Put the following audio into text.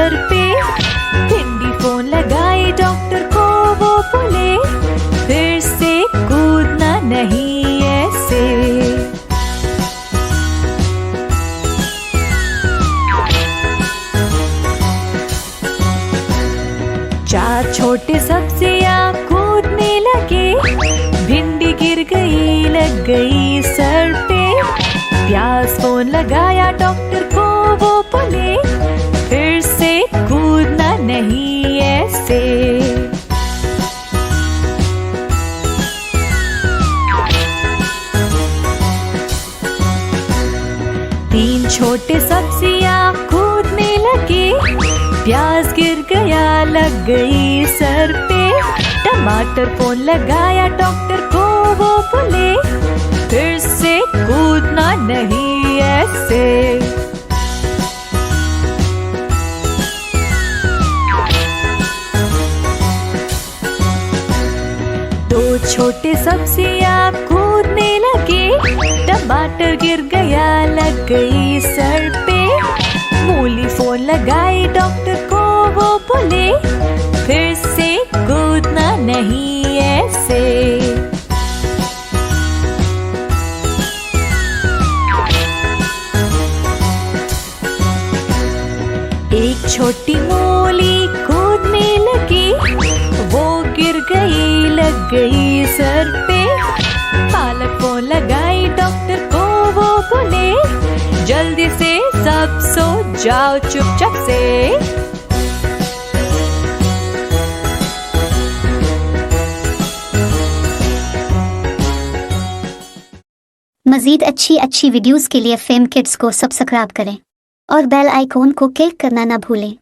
Sir पे। भिंडी phone लगाई डॉक्टर को, वो बोले फिर से कूदना नहीं ऐसे। चार छोटे सब्जियां कूदने लगे, भिंडी गिर गई, लग गई सर पे। प्याज फोन लगाया डॉक्टर को, वो बोले फिर से कूदना नहीं ऐसे। तीन छोटे सब्जियां कूदने लगे, प्याज गिर गया, लग गई सर पे। टमाटर फोन लगाया डॉक्टर को, वो बोले फिर से कूदना नहीं ऐसे। दो छोटे सब्जियां कूदने लगे, टमाटर गिर गया, लग गई सर पे। मूली फोन लगाई डॉक्टर को, वो बोले फिर से कूदना नहीं ऐसे। एक छोटी मूली कूदने लगी, वो गिर गई, लग गई सर पे। पालक फोन लगाई डॉक्टर को, वो बोले जल्दी से सब सो जाओ चुपचाप से। मज़ीद अच्छी वीडियोस के लिए फेम किड्स को सब्सक्राइब करें और बेल आइकॉन को क्लिक करना ना भूलें।